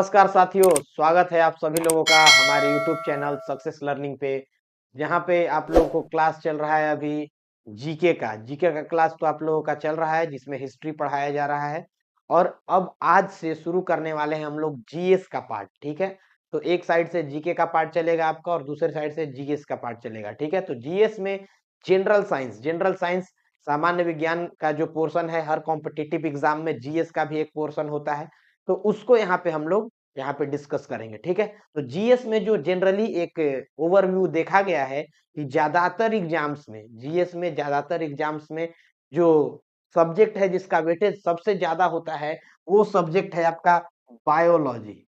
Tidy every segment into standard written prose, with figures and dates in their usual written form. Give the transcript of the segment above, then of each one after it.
नमस्कार साथियों, स्वागत है आप सभी लोगों का हमारे YouTube चैनल सक्सेस लर्निंग पे। जहाँ पे आप लोगों को क्लास चल रहा है अभी जीके का क्लास तो आप लोगों का चल रहा है, जिसमें हिस्ट्री पढ़ाया जा रहा है। और अब आज से शुरू करने वाले हैं हम लोग जीएस का पार्ट। ठीक है, तो एक साइड से जीके का पार्ट चलेगा आपका और दूसरे साइड से जीएस का पार्ट चलेगा। ठीक है, तो जीएस में जनरल साइंस सामान्य विज्ञान का जो पोर्शन है, हर कॉम्पिटिटिव एग्जाम में जीएस का भी एक पोर्शन होता है, तो उसको यहाँ पे हम लोग यहाँ पे डिस्कस करेंगे। ठीक है, तो जीएस में जो जनरली एक ओवरव्यू देखा गया है कि ज्यादातर एग्जाम्स में जो सब्जेक्ट है जिसका वेटेज सबसे ज्यादा होता है, वो सब्जेक्ट है आपका बायोलॉजी।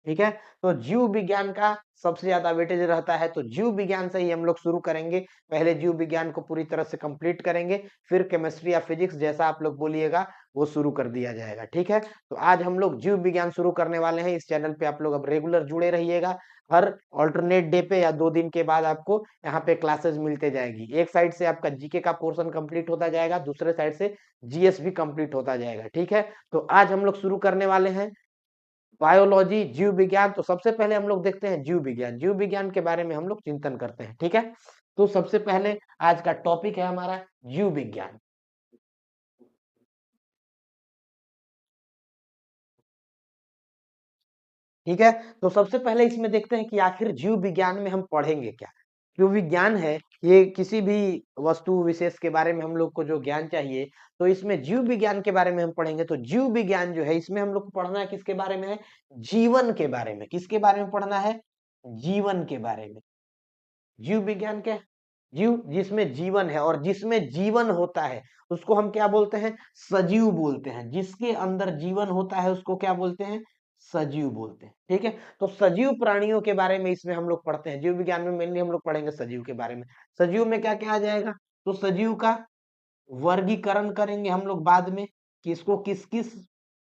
ठीक है, तो जीव विज्ञान का सबसे ज्यादा वेटेज रहता है, तो जीव विज्ञान से ही हम लोग शुरू करेंगे। पहले जीव विज्ञान को पूरी तरह से कंप्लीट करेंगे, फिर केमिस्ट्री या फिजिक्स जैसा आप लोग बोलिएगा वो शुरू कर दिया जाएगा। ठीक है, तो आज हम लोग जीव विज्ञान शुरू करने वाले हैं। इस चैनल पे आप लोग अब रेगुलर जुड़े रहिएगा। हर ऑल्टरनेट डे पे या 2 दिन के बाद आपको यहाँ पे क्लासेस मिलते जाएगी। एक साइड से आपका जीके का पोर्शन कंप्लीट होता जाएगा, दूसरे साइड से जीएस भी कंप्लीट होता जाएगा। ठीक है, तो आज हम लोग शुरू करने वाले हैं बायोलॉजी, जीव विज्ञान। तो सबसे पहले हम लोग देखते हैं जीव विज्ञान के बारे में हम लोग चिंतन करते हैं। ठीक है, तो सबसे पहले आज का टॉपिक है हमारा जीव विज्ञान। ठीक है, तो सबसे पहले इसमें देखते हैं कि आखिर जीव विज्ञान में हम पढ़ेंगे क्या। जो विज्ञान है, ये किसी भी वस्तु विशेष के बारे में हम लोग को जो ज्ञान चाहिए, तो इसमें जीव विज्ञान के बारे में हम पढ़ेंगे। तो जीव विज्ञान जो है, इसमें हम लोग को पढ़ना है किसके बारे में है? जीवन के बारे में। किसके बारे में पढ़ना है? जीवन के बारे में। जीव विज्ञान क्या है? जीव जिसमें जीवन है, और जिसमें जीवन होता है उसको हम क्या बोलते हैं? सजीव बोलते हैं। जिसके अंदर जीवन होता है उसको क्या बोलते हैं? सजीव बोलते हैं। ठीक है, तो सजीव प्राणियों के बारे में इसमें हम लोग पढ़ते हैं। जीव विज्ञान में मेनली हम लोग पढ़ेंगे सजीव के बारे में। सजीव में क्या क्या आ जाएगा? तो सजीव का वर्गीकरण करेंगे हम लोग बाद में, कि इसको किस किस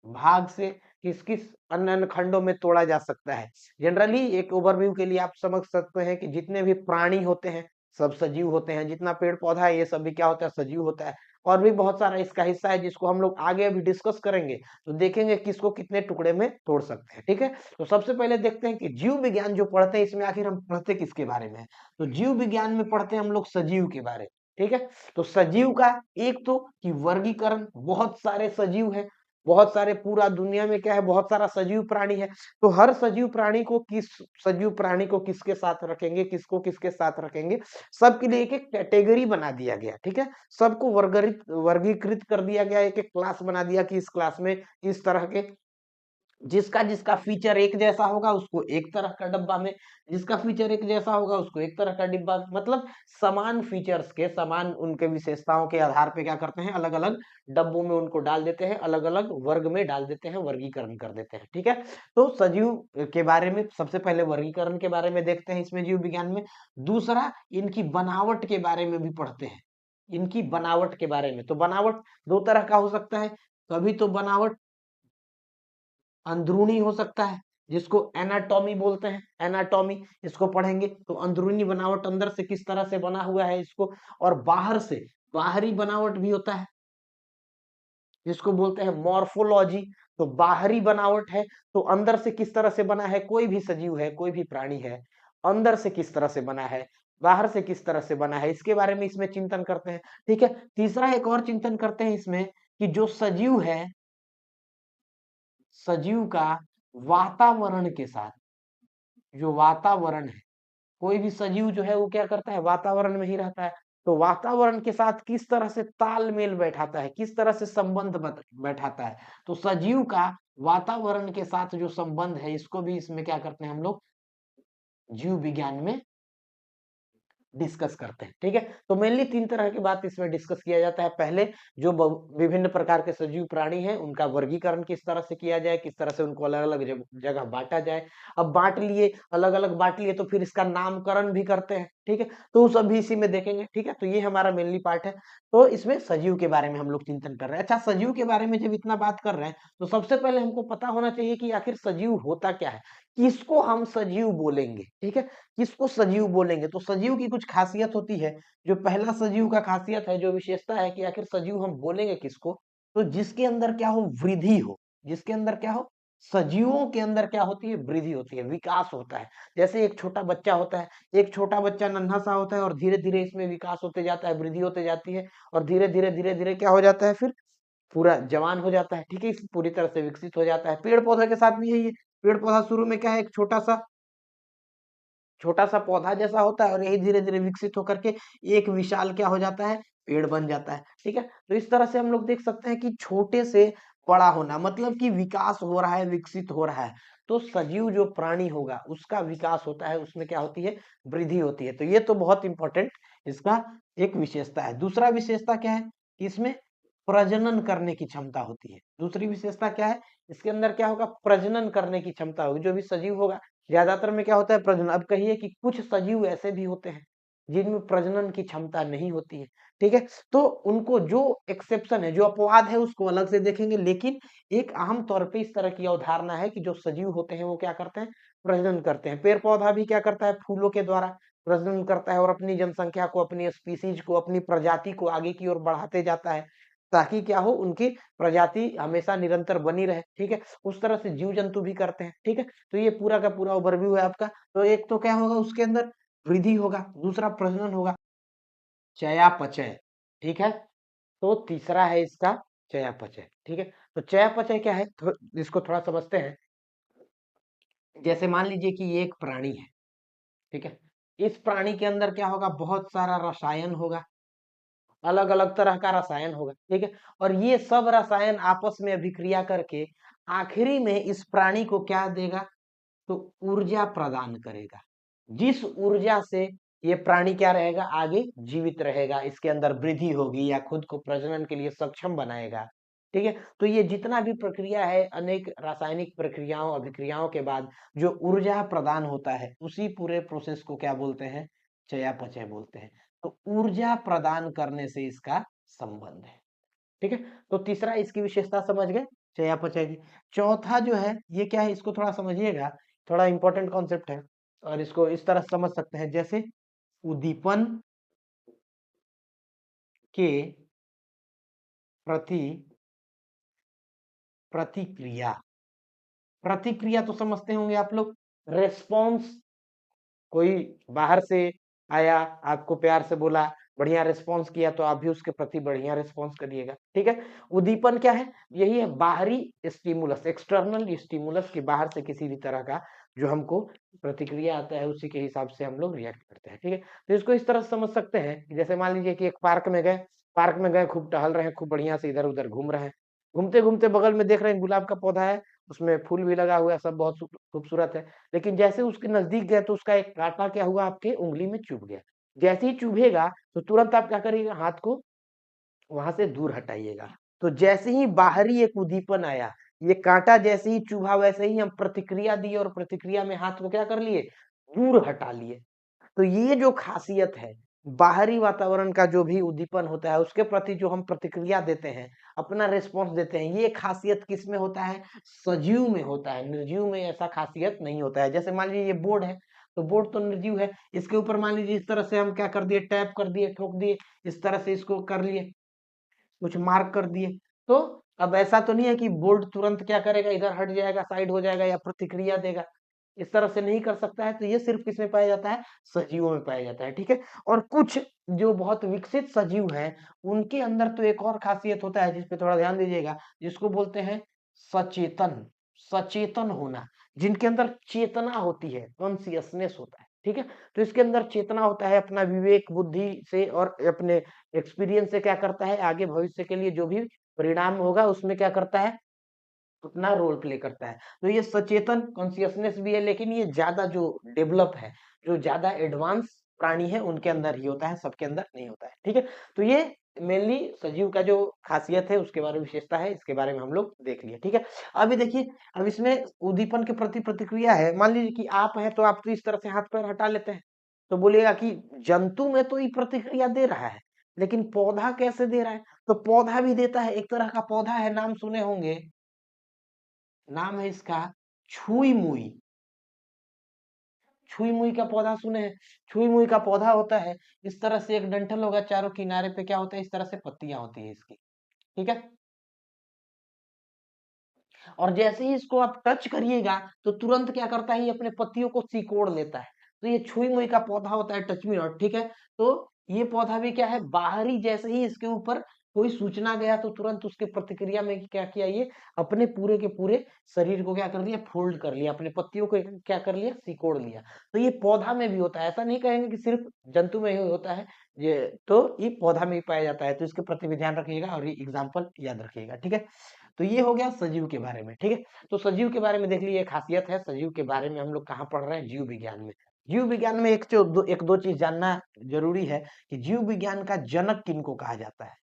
भाग से, किस किस अन्य अन्य खंडों में तोड़ा जा सकता है। जनरली एक ओवरव्यू के लिए आप समझ सकते हैं कि जितने भी प्राणी होते हैं सब सजीव होते हैं। जितना पेड़ पौधा है ये सब भी क्या होता है? सजीव होता है। और भी बहुत सारा इसका हिस्सा है जिसको हम लोग आगे अभी डिस्कस करेंगे, तो देखेंगे किसको कितने टुकड़े में तोड़ सकते हैं। ठीक है, तो सबसे पहले देखते हैं कि जीव विज्ञान जो पढ़ते हैं इसमें आखिर हम पढ़ते किसके बारे में है। तो जीव विज्ञान में पढ़ते हैं हम लोग सजीव के बारे में। ठीक है, तो सजीव का एक तो कि वर्गीकरण, बहुत सारे सजीव हैं, बहुत सारे, पूरा दुनिया में क्या है, बहुत सारा सजीव प्राणी है। तो हर सजीव प्राणी को किसके साथ रखेंगे, किसको किसके साथ रखेंगे, सबके लिए एक एक कैटेगरी बना दिया गया। ठीक है, सबको वर्गीकृत कर दिया गया, एक एक क्लास बना दिया कि इस क्लास में इस तरह के, जिसका जिसका फीचर एक जैसा होगा उसको एक तरह का डब्बा में, जिसका फीचर एक जैसा होगा उसको एक तरह का डिब्बा में। मतलब समान फीचर्स के, समान उनके विशेषताओं के आधार पे क्या करते हैं, अलग अलग डब्बों में उनको डाल देते हैं, अलग अलग वर्ग में डाल देते हैं, वर्गीकरण कर देते हैं। ठीक है, तो सजीव के बारे में सबसे पहले वर्गीकरण के बारे में देखते हैं इसमें जीव विज्ञान में। दूसरा, इनकी बनावट के बारे में भी पढ़ते हैं। इनकी बनावट के बारे में, तो बनावट दो तरह का हो सकता है। कभी तो बनावट अंदरूनी हो सकता है, जिसको एनाटॉमी बोलते हैं। एनाटॉमी इसको पढ़ेंगे, तो अंदरूनी बनावट अंदर से किस तरह से बना हुआ है इसको। और बाहर से बाहरी बनावट भी होता है, जिसको बोलते हैं मॉर्फोलॉजी। तो बाहरी बनावट है, तो अंदर से किस तरह से बना है, कोई भी सजीव है, कोई भी प्राणी है, अंदर से किस तरह से बना है, बाहर से किस तरह से बना है, इसके बारे में इसमें चिंतन करते हैं। ठीक है, तीसरा एक और चिंतन करते हैं इसमें, कि जो सजीव है, सजीव का वातावरण के साथ, जो वातावरण है, कोई भी सजीव जो है वो क्या करता है, वातावरण में ही रहता है। तो वातावरण के साथ किस तरह से तालमेल बैठाता है, किस तरह से संबंध बैठाता है। तो सजीव का वातावरण के साथ जो संबंध है, इसको भी इसमें क्या करते हैं हम लोग, जीव विज्ञान में डिस्कस करते हैं। ठीक है, तो मेनली 3 तरह की बात इसमें डिस्कस किया जाता है। पहले जो विभिन्न प्रकार के सजीव प्राणी हैं उनका वर्गीकरण किस तरह से किया जाए, किस तरह से उनको अलग अलग जगह बांटा जाए। अब बांट लिए, अलग अलग बांट लिए, तो फिर इसका नामकरण भी करते हैं। ठीक है, तो वो सब भी इसी में देखेंगे। ठीक है, तो ये हमारा मेनली पार्ट है। तो इसमें सजीव के बारे में हम लोग चिंतन कर रहे हैं। अच्छा, सजीव के बारे में जब इतना बात कर रहे हैं, तो सबसे पहले हमको पता होना चाहिए कि आखिर सजीव होता क्या है, किसको हम सजीव बोलेंगे। ठीक है, किसको सजीव बोलेंगे, तो सजीव की कुछ खासियत होती है। जो पहला सजीव का खासियत है, जो विशेषता है, कि आखिर सजीव हम बोलेंगे किसको, तो जिसके अंदर क्या हो, वृद्धि हो। जिसके अंदर क्या हो, सजीवों के अंदर क्या होती है, वृद्धि होती है, विकास होता है। जैसे एक छोटा बच्चा होता है, एक छोटा बच्चा नन्हा सा होता है और धीरे धीरे इसमें विकास होते जाता है, वृद्धि होते जाती है और धीरे धीरे क्या हो जाता है, फिर पूरा जवान हो जाता है। ठीक है, पूरी तरह से विकसित हो जाता है। पेड़ पौधे के साथ भी यही है। पेड़ पौधा शुरू में क्या है, एक छोटा सा पौधा जैसा होता है और यही धीरे धीरे विकसित होकर के एक विशाल क्या हो जाता है, पेड़ बन जाता है। ठीक है, तो इस तरह से हम लोग देख सकते हैं कि छोटे से बड़ा होना मतलब कि विकास हो रहा है, विकसित हो रहा है। तो सजीव जो प्राणी होगा उसका विकास होता है, उसमें क्या होती है, वृद्धि होती है। तो ये तो बहुत इंपॉर्टेंट इसका एक विशेषता है। दूसरा विशेषता क्या है, इसमें प्रजनन करने की क्षमता होती है। दूसरी विशेषता क्या है, इसके अंदर क्या होगा, प्रजनन करने की क्षमता होगी। जो भी सजीव होगा ज्यादातर में क्या होता है, प्रजनन। अब कहिए कि कुछ सजीव ऐसे भी होते हैं जिनमें प्रजनन की क्षमता नहीं होती है। ठीक है, तो उनको जो एक्सेप्शन है, जो अपवाद है, उसको अलग से देखेंगे। लेकिन एक आम तौर पे इस तरह की अवधारणा है कि जो सजीव होते हैं वो क्या करते हैं, प्रजनन करते हैं। पेड़ पौधा भी क्या करता है, फूलों के द्वारा प्रजनन करता है और अपनी जनसंख्या को, अपनी स्पीसीज को, अपनी प्रजाति को आगे की ओर बढ़ाते जाता है, ताकि क्या हो, उनकी प्रजाति हमेशा निरंतर बनी रहे। ठीक है, उस तरह से जीव जंतु भी करते हैं। ठीक है, तो ये पूरा का पूरा ओवरव्यू है आपका। तो एक तो क्या होगा, उसके अंदर वृद्धि होगा, दूसरा प्रजनन होगा, चयापचय। ठीक है, तो तीसरा है इसका चयापचय। ठीक है, तो चयापचय क्या है, इसको थोड़ा समझते हैं। जैसे मान लीजिए कि ये एक प्राणी है। ठीक है, इस प्राणी के अंदर क्या होगा, बहुत सारा रसायन होगा, अलग अलग तरह का रसायन होगा। ठीक है, और ये सब रसायन आपस में अभिक्रिया करके आखिरी में इस प्राणी को क्या देगा, तो ऊर्जा प्रदान करेगा। जिस ऊर्जा से ये प्राणी क्या रहेगा, आगे जीवित रहेगा, इसके अंदर वृद्धि होगी या खुद को प्रजनन के लिए सक्षम बनाएगा। ठीक है, तो ये जितना भी प्रक्रिया है, अनेक रासायनिक प्रक्रियाओं अभिक्रियाओं के बाद जो ऊर्जा प्रदान होता है, उसी पूरे प्रोसेस को क्या बोलते हैं, चयापचय बोलते हैं। तो ऊर्जा प्रदान करने से इसका संबंध है। ठीक है, तो तीसरा इसकी विशेषता समझ गए, चयापचय की। चौथा जो है ये क्या है, इसको थोड़ा समझिएगा, थोड़ा इंपॉर्टेंट कॉन्सेप्ट है और इसको इस तरह समझ सकते हैं। जैसे उद्दीपन के प्रति प्रतिक्रिया। प्रतिक्रिया तो समझते होंगे आप लोग, रेस्पॉन्स। कोई बाहर से आया, आपको प्यार से बोला, बढ़िया रिस्पॉन्स किया, तो आप भी उसके प्रति बढ़िया रिस्पॉन्स करिएगा। ठीक है, उद्दीपन क्या है, यही है बाहरी स्टिमुलस, एक्सटर्नल स्टिमुलस के बाहर से किसी भी तरह का जो हमको प्रतिक्रिया आता है, उसी के हिसाब से हम लोग रिएक्ट करते हैं। ठीक है, तो इसको इस तरह से समझ सकते हैं कि जैसे मान लीजिए कि एक पार्क में गए, खूब टहल रहे हैं, खूब बढ़िया से इधर उधर घूम रहे हैं। घूमते घूमते बगल में देख रहे हैं गुलाब का पौधा है, उसमें फूल भी लगा हुआ है, सब बहुत खूबसूरत है। लेकिन जैसे उसके नजदीक गए तो उसका एक कांटा क्या हुआ, आपके उंगली में चुभ गया। जैसे ही चुभेगा तो तुरंत आप क्या करिएगा, हाथ को वहां से दूर हटाइएगा। तो जैसे ही बाहरी एक उद्दीपन आया, ये कांटा जैसे ही चुभा, वैसे ही हम प्रतिक्रिया दिए और प्रतिक्रिया में हाथ को क्या कर लिए, दूर हटा लिए। तो ये जो खासियत है, बाहरी वातावरण का जो भी उद्दीपन होता है, उसके प्रति जो हम प्रतिक्रिया देते हैं, अपना रिस्पॉन्स देते हैं, ये खासियत किस में होता है, सजीव में होता है। निर्जीव में ऐसा खासियत नहीं होता है। जैसे मान लीजिए ये बोर्ड है, तो बोर्ड तो निर्जीव है, इसके ऊपर मान लीजिए इस तरह से हम क्या कर दिए, टैप कर दिए, ठोक दिए, इस तरह से इसको कर लिए, कुछ मार्क कर दिए। तो अब ऐसा तो नहीं है कि बोर्ड तुरंत क्या करेगा, इधर हट जाएगा, साइड हो जाएगा या प्रतिक्रिया देगा। इस तरह से नहीं कर सकता है। तो ये सिर्फ किसमें पाया जाता है, सजीवों में पाया जाता है। ठीक है, और कुछ जो बहुत विकसित सजीव हैं, उनके अंदर तो एक और खासियत होता है, जिसपे थोड़ा ध्यान दीजिएगा, जिसको बोलते हैं सचेतन। सचेतन होना, जिनके अंदर चेतना होती है, कॉन्सियसनेस होता है। ठीक है, तो इसके अंदर चेतना होता है, अपना विवेक बुद्धि से और अपने एक्सपीरियंस से क्या करता है, आगे भविष्य के लिए जो भी परिणाम होगा उसमें क्या करता है, अपना रोल प्ले करता है। तो ये सचेतन कॉन्सियसनेस भी है, लेकिन ये ज्यादा जो डेवलप है, जो ज्यादा एडवांस प्राणी है, उनके अंदर ही होता है, सबके अंदर नहीं होता है। ठीक है, तो ये मेनली सजीव का जो खासियत है, उसके बारे में विशेषता है, इसके बारे में हम लोग देख लिए। ठीक है, अभी देखिए, अब इसमें उद्दीपन के प्रति प्रतिक्रिया है। मान लीजिए कि आप हैं, तो आप तो इस तरह से हाथ पैर हटा लेते हैं, तो बोलिएगा कि जंतु में तो ये प्रतिक्रिया दे रहा है, लेकिन पौधा कैसे दे रहा है। तो पौधा भी देता है, एक तरह का पौधा है, नाम सुने होंगे, नाम है इसका छुई मुई। छुई मुई का पौधा सुने हैं, छुई मुई का पौधा होता है, इस तरह से एक डंठल होगा, चारों किनारे पे क्या होता है, इस तरह से पत्तियां होती है इसकी। ठीक है, और जैसे ही इसको आप टच करिएगा तो तुरंत क्या करता है, ये अपने पत्तियों को सिकोड़ लेता है। तो ये छुई मुई का पौधा होता है, टच मी नॉट, ठीक है। तो ये पौधा भी क्या है, बाहरी जैसे ही इसके ऊपर कोई सूचना गया तो तुरंत उसके प्रतिक्रिया में क्या किया, ये अपने पूरे के पूरे शरीर को क्या कर लिया, फोल्ड कर लिया, अपने पत्तियों को क्या कर लिया, सिकोड़ लिया। तो ये पौधा में भी होता है, ऐसा नहीं कहेंगे कि सिर्फ जंतु में ही होता है, ये तो ये पौधा में भी पाया जाता है। तो इसके प्रति भी ध्यान रखिएगा और ये एग्जाम्पल याद रखिएगा, ठीक है। तो ये हो गया सजीव के बारे में, ठीक है। तो सजीव के बारे में देख लीजिए, खासियत है सजीव के बारे में, हम लोग कहाँ पढ़ रहे हैं, जीव विज्ञान में। जीव विज्ञान में एक दो चीज जानना जरूरी है कि जीव विज्ञान का जनक किनको कहा जाता है,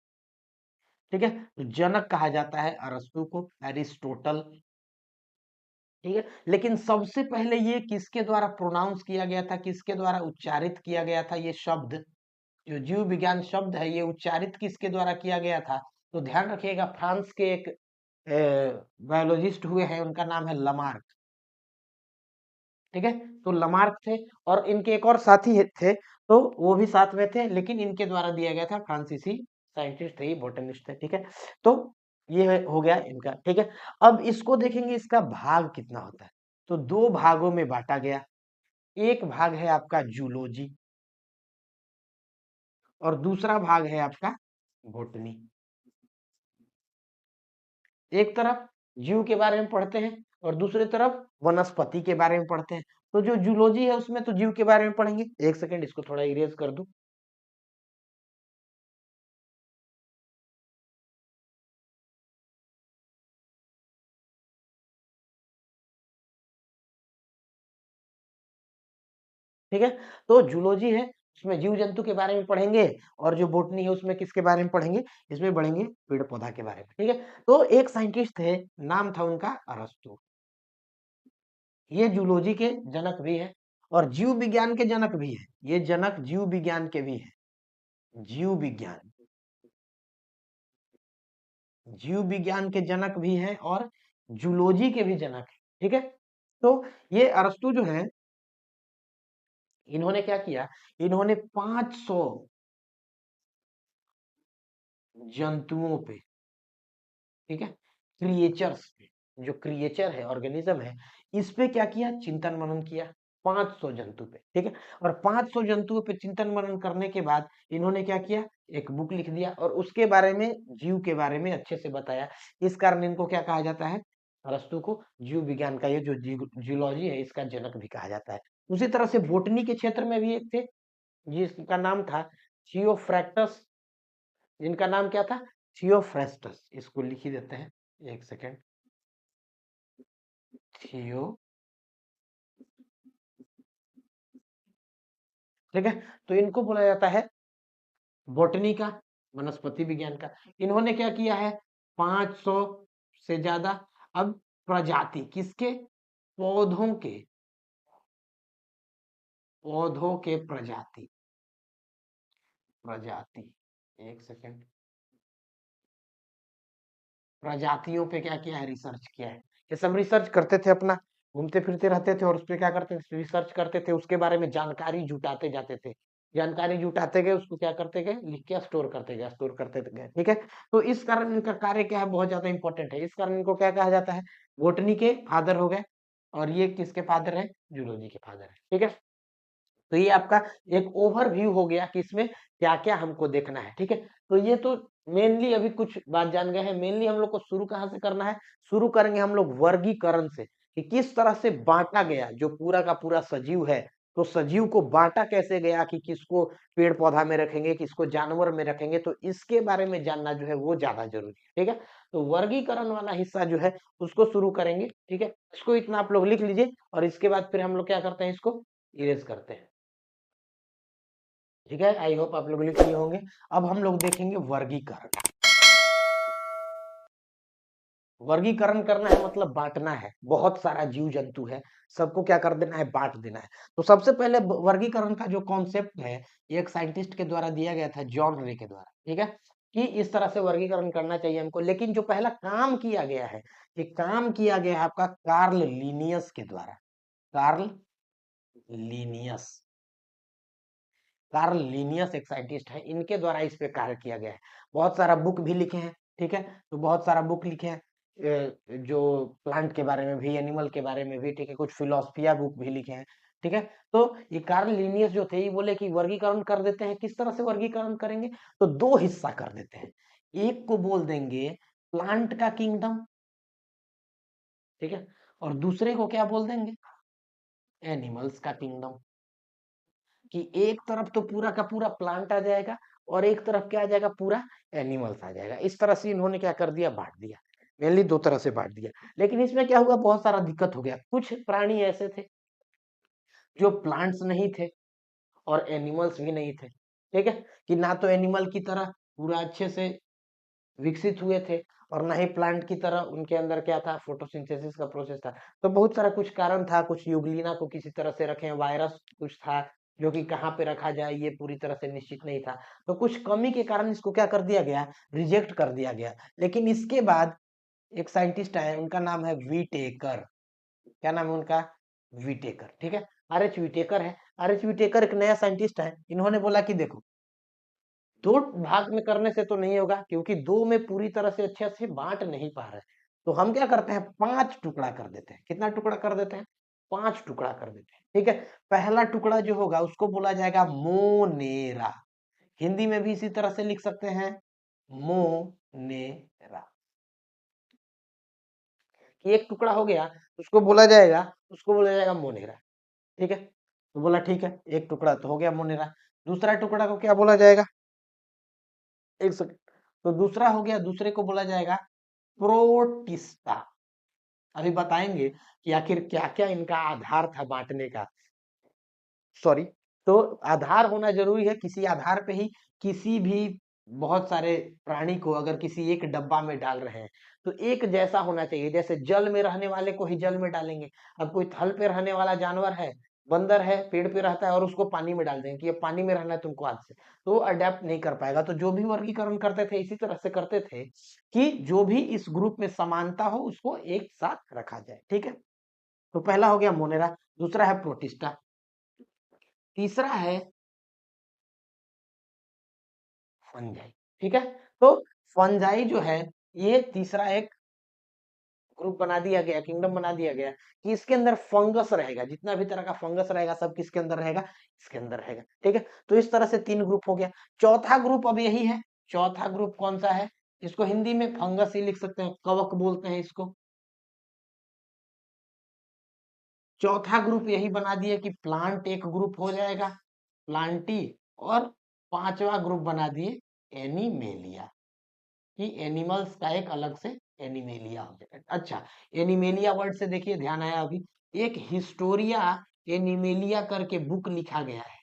ठीक है। तो जनक कहा जाता है अरस्तु को, एरिस्टोटल, ठीक है। लेकिन सबसे पहले ये किसके द्वारा प्रोनाउंस किया गया था, किसके द्वारा उच्चारित किया गया था, ये शब्द, जो जीव विज्ञान शब्द है, ये उच्चारित किसके द्वारा किया गया था। तो ध्यान रखिएगा, फ्रांस के एक बायोलॉजिस्ट हुए हैं, उनका नाम है लमार्क, ठीक है। तो लमार्क थे, और इनके एक और साथी थे, तो वो भी साथ में थे, लेकिन इनके द्वारा दिया गया था, फ्रांसीसी साइंटिस्ट थे, बोटनिस्ट थे, ठीक है। तो ये हो गया इनका, ठीक है। अब इसको देखेंगे, इसका भाग कितना होता है। तो दो भागों में बांटा गया, एक भाग है आपका जूलॉजी और दूसरा भाग है आपका बोटनी। एक तरफ जीव के बारे में पढ़ते हैं और दूसरी तरफ वनस्पति के बारे में पढ़ते हैं। तो जो जूलॉजी है उसमें तो जीव के बारे में पढ़ेंगे। एक सेकंड, इसको थोड़ा इरेज कर दूं। ठीक है, तो जूलॉजी है, उसमें जीव जंतु के बारे में पढ़ेंगे, और जो बोटनी है उसमें किसके बारे में पढ़ेंगे, इसमें पढ़ेंगे पेड़ पौधा के बारे में, ठीक है। तो एक साइंटिस्ट थे, नाम था उनका अरस्तु, ये जूलॉजी के जनक भी है और जीव विज्ञान के जनक भी है। ये जनक जीव विज्ञान के भी है, जीव विज्ञान, जीव विज्ञान के जनक भी है और जूलॉजी के भी जनक है, ठीक है। तो ये अरस्तु जो है, इन्होंने क्या किया, इन्होंने 500 जंतुओं पे, ठीक है, क्रिएचर्स पे, जो क्रिएचर है, ऑर्गेनिज्म है, इस पे क्या किया, चिंतन मनन किया, 500 जंतु पे, ठीक है। और 500 जंतुओं पे चिंतन मनन करने के बाद इन्होंने क्या किया, एक बुक लिख दिया और उसके बारे में, जीव के बारे में अच्छे से बताया। इस कारण इनको क्या कहा जाता है, अरस्तु को जीव विज्ञान का, ये जो जियोलॉजी है, इसका जनक भी कहा जाता है। उसी तरह से बोटनी के क्षेत्र में भी एक थे, जिसका नाम था थियोफ्रैक्टस, जिनका नाम क्या था, थियोफ्रेस्टस। इसको लिख ही देते हैं, एक सेकेंड, थियो, ठीक है। तो इनको बोला जाता है बॉटनी का, वनस्पति विज्ञान का। इन्होंने क्या किया है, 500 से ज्यादा, अब प्रजाति किसके, पौधों के, पौधों के प्रजाति, प्रजाति, एक सेकेंड, प्रजातियों पे क्या किया है, रिसर्च किया है। ये सब रिसर्च करते थे, अपना घूमते फिरते रहते थे और उस पे क्या करते थे, रिसर्च करते थे, उसके बारे में जानकारी जुटाते जाते थे, जानकारी जुटाते गए, उसको क्या करते गए, लिख के स्टोर करते गए, स्टोर करते गए, ठीक है। तो इस कारण इनका कार्य क्या है, बहुत ज्यादा इंपॉर्टेंट है। इस कारण इनको क्या कहा जाता है, बोटनी के फादर हो गए, और ये किसके फादर है, जूलॉजी के फादर है, ठीक है। तो ये आपका एक ओवरव्यू हो गया कि इसमें क्या क्या हमको देखना है, ठीक है। तो ये तो मेनली अभी कुछ बात जान गए हैं। मेनली हम लोग को शुरू कहाँ से करना है, शुरू करेंगे हम लोग वर्गीकरण से, कि किस तरह से बांटा गया जो पूरा का पूरा सजीव है। तो सजीव को बांटा कैसे गया, कि किसको पेड़ पौधा में रखेंगे, किसको जानवर में रखेंगे, तो इसके बारे में जानना जो है वो ज्यादा जरूरी है, ठीक है। तो वर्गीकरण वाला हिस्सा जो है उसको शुरू करेंगे, ठीक है। इसको इतना आप लोग लिख लीजिए, और इसके बाद फिर हम लोग क्या करते हैं, इसको इरेज करते हैं, ठीक है। आई होप आप लोग लिख लिए होंगे। अब हम लोग देखेंगे वर्गीकरण। वर्गीकरण करना है मतलब बांटना है, बहुत सारा जीव जंतु है, सबको क्या कर देना है, बांट देना है। तो सबसे पहले वर्गीकरण का जो कॉन्सेप्ट है, एक साइंटिस्ट के द्वारा दिया गया था, जॉन रे के द्वारा, ठीक है, कि इस तरह से वर्गीकरण करना चाहिए हमको। लेकिन जो पहला काम किया गया है, ये काम किया गया है आपका कार्ल लीनियस के द्वारा, कार्ल लीनियस, कार्ल लीनियस एक साइंटिस्ट है, इनके द्वारा इस पे कार्य किया गया है। बहुत सारा बुक भी लिखे हैं, ठीक है। तो बहुत सारा बुक लिखे हैं, जो प्लांट के बारे में भी, एनिमल के बारे में भी, ठीक है, कुछ फिलोसफिया बुक भी लिखे हैं, ठीक है। तो ये कार्ल लिनियस जो थे, ये बोले कि वर्गीकरण कर देते हैं। किस तरह से वर्गीकरण करेंगे? तो दो हिस्सा कर देते हैं। एक को बोल देंगे प्लांट का किंगडम, ठीक है, और दूसरे को क्या बोल देंगे? एनिमल्स का किंगडम। कि एक तरफ तो पूरा का पूरा प्लांट आ जाएगा और एक तरफ क्या आ जाएगा? पूरा एनिमल्स आ जाएगा। इस तरह से इन्होंने क्या कर दिया? बांट दिया। मेनली दो तरह से बांट दिया। लेकिन इसमें क्या हुआ? बहुत सारा दिक्कत हो गया। कुछ प्राणी ऐसे थे जो प्लांट्स नहीं थे और एनिमल्स भी नहीं थे, ठीक है, कि ना तो एनिमल की तरह पूरा अच्छे से विकसित हुए थे और ना ही प्लांट की तरह उनके अंदर क्या था? फोटोसिंथेसिस का प्रोसेस था। तो बहुत सारा कुछ कारण था। कुछ यूग्लिना को किसी तरह से रखें, वायरस कुछ था जो कि कहाँ पे रखा जाए ये पूरी तरह से निश्चित नहीं था। तो कुछ कमी के कारण इसको क्या कर दिया गया? रिजेक्ट कर दिया गया। लेकिन इसके बाद एक साइंटिस्ट आए, उनका नाम है वीटेकर। क्या नाम है उनका? वीटेकर, ठीक है। आर एच वीटेकर है। आर एच वीटेकर एक नया साइंटिस्ट है। इन्होंने बोला कि देखो, दो भाग में करने से तो नहीं होगा, क्योंकि दो में पूरी तरह से अच्छे से बांट नहीं पा रहे। तो हम क्या करते हैं? पांच टुकड़ा कर देते हैं। कितना टुकड़ा कर देते हैं? पांच टुकड़ा कर देते हैं, ठीक है। पहला टुकड़ा जो होगा उसको बोला जाएगा मोनेरा। हिंदी में भी इसी तरह से लिख सकते हैं, मोनेरा। एक टुकड़ा हो गया, उसको बोला जाएगा मोनेरा, ठीक है। तो बोला ठीक है, एक टुकड़ा तो हो गया मोनेरा। दूसरा टुकड़ा को क्या बोला जाएगा? एक सेकंड। तो दूसरा हो गया, दूसरे को बोला जाएगा प्रोटिस्टा। अभी बताएंगे कि आखिर क्या क्या इनका आधार था बांटने का। सॉरी। तो आधार होना जरूरी है। किसी आधार पे ही किसी भी बहुत सारे प्राणी को अगर किसी एक डब्बा में डाल रहे हैं तो एक जैसा होना चाहिए। जैसे जल में रहने वाले को ही जल में डालेंगे। अब कोई थल पे रहने वाला जानवर है, बंदर है, पेड़ पे रहता है, और उसको पानी में डाल देंगे कि ये पानी में रहना है तुमको आज से, तो अडेप्ट नहीं कर पाएगा। तो जो भी वर्गीकरण करते थे इसी तरह से करते थे कि जो भी इस ग्रुप में समानता हो उसको एक साथ रखा जाए, ठीक है। तो पहला हो गया मोनेरा, दूसरा है प्रोटिस्टा, तीसरा है फंजाई, ठीक है। तो फंजाई जो है, ये तीसरा एक ग्रुप बना दिया गया, किंगडम बना दिया गया कि इसके अंदर फंगस रहेगा। जितना भी तरह का फंगस रहेगा सब किसके अंदर रहेगा? इसके अंदर रहेगा, ठीक है। तो इस तरह से तीन ग्रुप हो गया। चौथा ग्रुप अब यही है। चौथा ग्रुप कौन सा है? इसको हिंदी में फंगस ही लिख सकते हैं, कवक बोलते हैं इसको। चौथा ग्रुप यही बना दिया कि प्लांट एक ग्रुप हो जाएगा, प्लांटी। और पांचवा ग्रुप बना दिए एनिमेलिया, कि एनिमल्स का एक अलग से एनिमेलिया हो जाएगा। अच्छा, एनिमेलिया वर्ड से देखिए ध्यान आया अभी। एक हिस्टोरिया एनिमेलिया करके बुक लिखा गया है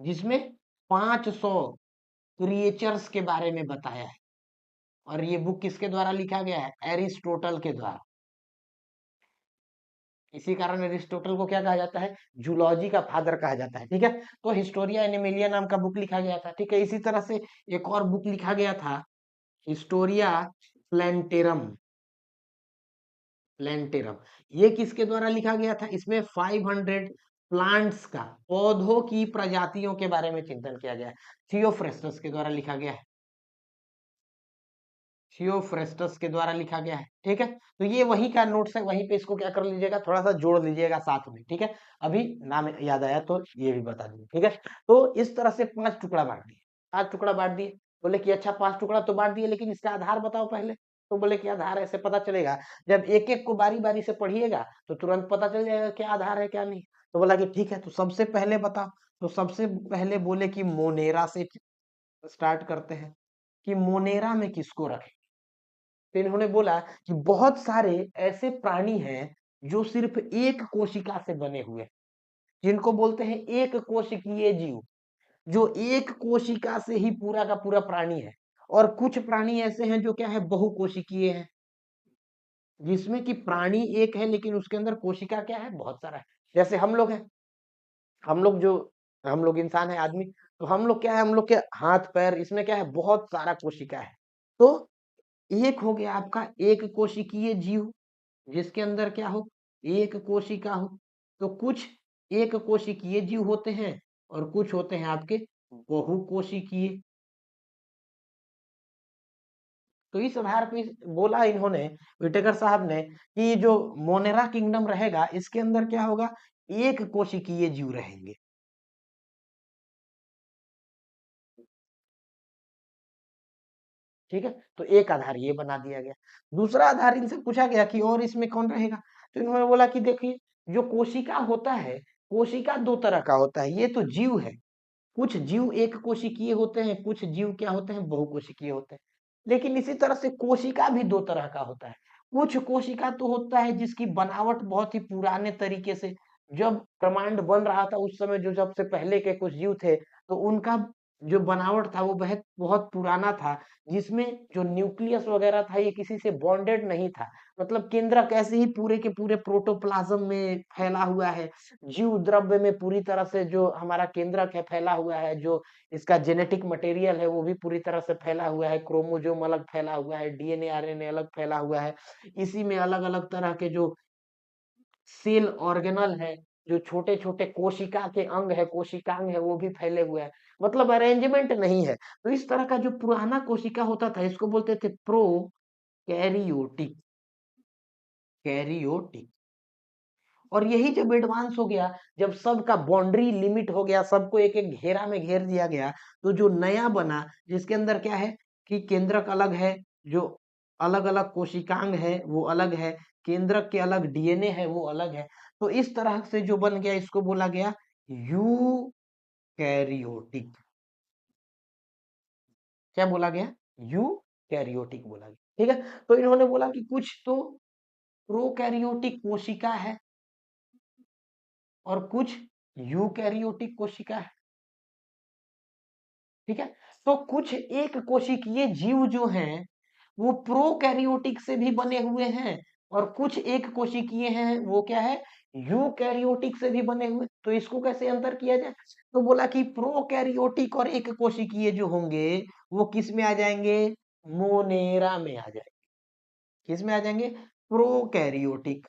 जिसमें 500 क्रिएचर्स के बारे में बताया है। और ये बुक किसके द्वारा लिखा गया है? एरिस्टोटल के द्वारा। इसी कारण एरिस्टोटल को क्या कहा जाता है? जूलॉजी का फादर कहा जाता है, ठीक है। तो हिस्टोरिया एनिमेलिया नाम का बुक लिखा गया था, ठीक है। इसी तरह से एक और बुक लिखा गया था, हिस्टोरिया प्लेंटेरम। प्लेंटेरम, ये किसके द्वारा लिखा गया था? इसमें 500 प्लांट्स का, पौधों की प्रजातियों के बारे में चिंतन किया गया है। थियोफ्रेस्टस के द्वारा लिखा गया है। थियोफ्रेस्टस के द्वारा लिखा गया है, ठीक है। तो ये वही का नोट्स है, वहीं पे इसको क्या कर लीजिएगा, थोड़ा सा जोड़ लीजिएगा साथ में, ठीक है। अभी नाम याद आया तो ये भी बता दीजिए, ठीक है। तो इस तरह से पांच टुकड़ा बांट दिए, पांच टुकड़ा बांट दिए। बोले कि अच्छा पांच टुकड़ा तो बांट दिए, लेकिन इसका आधार बताओ पहले। तो बोले कि आधार ऐसे पता चलेगा, जब एक एक को बारी बारी से पढ़िएगा तो तुरंत पता चल जाएगा क्या आधार है क्या नहीं। तो बोला कि ठीक है, तो सबसे पहले बताओ। तो सबसे पहले बोले कि मोनेरा से स्टार्ट करते हैं, कि मोनेरा में किसको रखें। तो इन्होंने बोला कि बहुत सारे ऐसे प्राणी हैं जो सिर्फ एक कोशिका से बने हुए हैं, जिनको बोलते हैं एक कोशिकीय जीव, जो एक कोशिका से ही पूरा का पूरा प्राणी है। और कुछ प्राणी ऐसे हैं जो क्या है? बहुकोशिकीय हैं, जिसमें कि प्राणी एक है लेकिन उसके अंदर कोशिका क्या है? बहुत सारा है। जैसे हम लोग हैं, हम लोग जो हम लोग इंसान है, आदमी, तो हम लोग क्या है? हम लोग के हाथ पैर, इसमें क्या है? बहुत सारा कोशिका है। तो एक हो गया आपका एक कोशिकीय जीव, जिसके अंदर क्या हो? एक कोशिका हो। तो कुछ एक कोशिकीय जीव होते हैं और कुछ होते हैं आपके बहुकोशिकीय। तो इस आधार पे बोला इन्होंने, विटेकर साहब ने, कि जो मोनेरा किंगडम रहेगा इसके अंदर क्या होगा, एक कोशिकीय जीव रहेंगे। ठीक है, तो एक आधार ये बना दिया गया। दूसरा आधार इनसे पूछा गया कि और इसमें कौन रहेगा, तो इन्होंने बोला कि देखिए, जो कोशिका होता है, कोशिका दो तरह का होता है, ये तो जीव है। कुछ जीव एक कोशिकीय होते हैं, कुछ जीव क्या होते हैं, बहुकोशिकीय होते हैं। लेकिन इसी तरह से कोशिका भी दो तरह का होता है। कुछ कोशिका तो होता है जिसकी बनावट बहुत ही पुराने तरीके से, जब ब्रह्मांड बन रहा था उस समय जो सबसे पहले के कुछ जीव थे, तो उनका जो बनावट था वो बहुत बहुत पुराना था, जिसमें जो न्यूक्लियस वगैरह था ये किसी से बॉन्डेड नहीं था। मतलब केंद्रक ऐसे ही पूरे के पूरे प्रोटोप्लाज्म में फैला हुआ है। जीव द्रव्य में पूरी तरह से जो हमारा केंद्रक है फैला हुआ है, जो इसका जेनेटिक मटेरियल है वो भी पूरी तरह से फैला हुआ है, क्रोमोसोम अलग फैला हुआ है, डीएनए आरएनए अलग फैला हुआ है। इसी में अलग अलग तरह के जो सेल ऑर्गेनल है, जो छोटे छोटे कोशिका के अंग है, कोशिकांग है, वो भी फैले हुए हैं। मतलब अरेंजमेंट नहीं है। तो इस तरह का जो पुराना कोशिका होता था इसको बोलते थे प्रो कैरियोटिक, कैरियोटिक। और यही जब एडवांस हो गया, जब सबका बाउंड्री लिमिट हो गया, सबको एक एक घेरा में घेर दिया गया, तो जो नया बना, जिसके अंदर क्या है कि केंद्रक अलग है, जो अलग अलग कोशिकांग है वो अलग है, केंद्रक के अलग डीएनए है वो अलग है। तो इस तरह से जो बन गया इसको बोला गया यू कैरियोटिक। क्या बोला गया, यू कैरियोटिक बोला गया। ठीक है, तो इन्होंने बोला कि कुछ तो प्रोकैरियोटिक कोशिका है और कुछ यूकैरियोटिक कोशिका है। ठीक है, तो कुछ एक कोशिकीय जीव जो हैं वो प्रोकैरियोटिक से भी बने हुए हैं, और कुछ एक कोशिकीय हैं वो क्या है, यूकैरियोटिक से भी बने हुए। तो इसको कैसे अंतर किया जाए, तो बोला कि प्रोकैरियोटिक और एक कोशिकीय जो होंगे वो किस में आ जाएंगे, मोनेरा में आ जाएंगे। किस में आ जाएंगे, प्रोकैरियोटिक।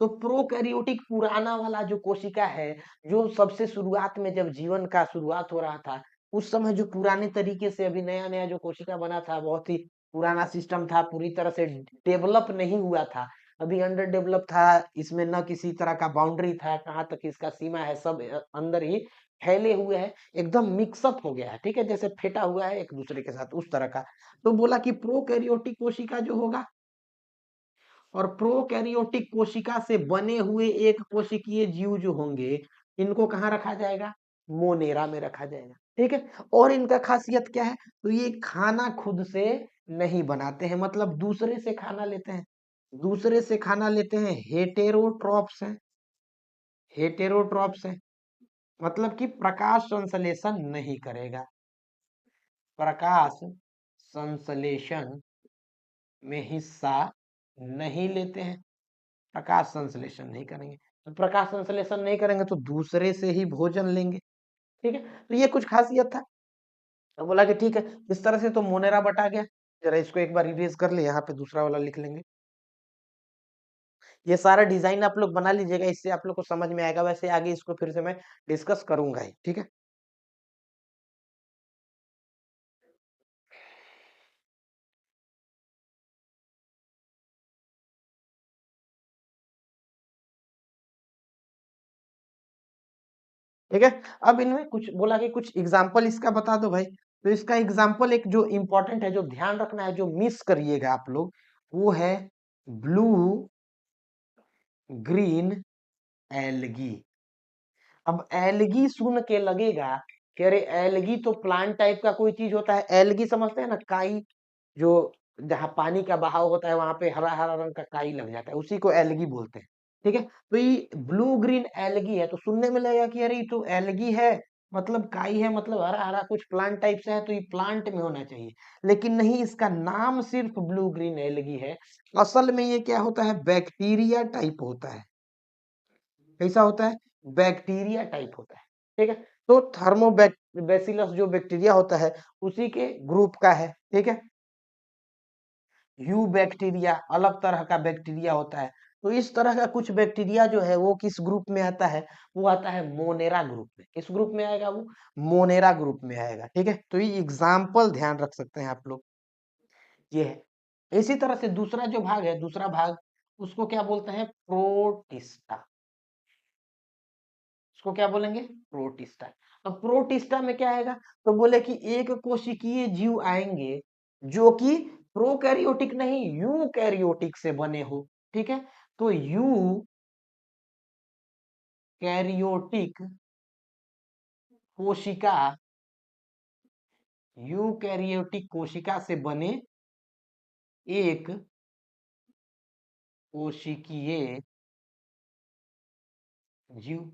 तो प्रोकैरियोटिक पुराना वाला जो कोशिका है, जो सबसे शुरुआत में जब जीवन का शुरुआत हो रहा था, उस समय जो पुराने तरीके से अभी नया नया जो कोशिका बना था, बहुत ही पुराना सिस्टम था, पूरी तरह से डेवलप नहीं हुआ था, अभी अंडर डेवलप था। इसमें न किसी तरह का बाउंड्री था, कहाँ तक इसका सीमा है, सब अंदर ही फैले हुए हैं, एकदम मिक्सअप हो गया है। ठीक है, जैसे फेटा हुआ है एक दूसरे के साथ, उस तरह का। तो बोला कि प्रोकैरियोटिक कोशिका जो होगा और प्रोकैरियोटिक कोशिका से बने हुए एक कोशिकीय जीव जो होंगे, इनको कहाँ रखा जाएगा, मोनेरा में रखा जाएगा। ठीक है, और इनका खासियत क्या है, तो ये खाना खुद से नहीं बनाते हैं, मतलब दूसरे से खाना लेते हैं। दूसरे से खाना लेते हैं, हेटेरोट्रॉप्स हैं, हेटेरोट्रॉप्स हैं। मतलब कि प्रकाश संश्लेषण नहीं करेगा, प्रकाश संश्लेषण में हिस्सा नहीं लेते हैं, प्रकाश संश्लेषण नहीं करेंगे। तो प्रकाश संश्लेषण नहीं करेंगे तो दूसरे से ही भोजन लेंगे। ठीक है, तो ये कुछ खासियत था। तो बोला कि ठीक है, इस तरह से तो मोनेरा बटा गया। जरा इसको एक बार रिवीज कर ले, यहाँ पे दूसरा वाला लिख लेंगे। ये सारा डिजाइन आप लोग बना लीजिएगा, इससे आप लोग को समझ में आएगा। वैसे आगे इसको फिर से मैं डिस्कस करूंगा ही। ठीक है, ठीक है। अब इनमें कुछ बोला कि कुछ एग्जाम्पल इसका बता दो भाई। तो इसका एग्जाम्पल एक जो इंपॉर्टेंट है, जो ध्यान रखना है, जो मिस करिएगा आप लोग, वो है ब्लू ग्रीन एल्गी। अब एल्गी सुन के लगेगा कि अरे एल्गी तो प्लांट टाइप का कोई चीज होता है। एल्गी समझते हैं ना, काई, जो जहाँ पानी का बहाव होता है वहां पे हरा हरा रंग का काई लग जाता है, उसी को एल्गी बोलते हैं। ठीक है, तो ये ब्लू ग्रीन एल्गी है, तो सुनने में लगेगा कि अरे ये तो एल्गी है, मतलब काई है, मतलब हरा हरा कुछ प्लांट टाइप से है, तो ये प्लांट में होना चाहिए। लेकिन नहीं, इसका नाम सिर्फ ब्लू ग्रीन एल्गी है। असल में ये क्या होता है, बैक्टीरिया टाइप होता है। कैसा होता है, बैक्टीरिया टाइप होता है। ठीक है, तो थर्मोबैसिलस जो बैक्टीरिया होता है उसी के ग्रुप का है। ठीक है, यू बैक्टीरिया अलग तरह का बैक्टीरिया होता है। तो इस तरह का कुछ बैक्टीरिया जो है वो किस ग्रुप में आता है, वो आता है मोनेरा ग्रुप में। किस ग्रुप में आएगा वो? मोनेरा ग्रुप में आएगा। ठीक है, तो ये एग्जाम्पल ध्यान रख सकते हैं आप लोग, ये है। इसी तरह से दूसरा जो भाग है, दूसरा भाग, उसको क्या बोलते हैं? प्रोटिस्टा। उसको क्या बोलेंगे? प्रोटिस्टा। अब प्रोटिस्टा में क्या आएगा? तो बोले कि एक कोशिकीय जीव आएंगे जो कि प्रोकैरियोटिक नहीं, यूकैरियोटिक से बने हो। ठीक है, तो यूकैरियोटिक कोशिका, यूकैरियोटिक कोशिका से बने एक कोशिकीय जीव।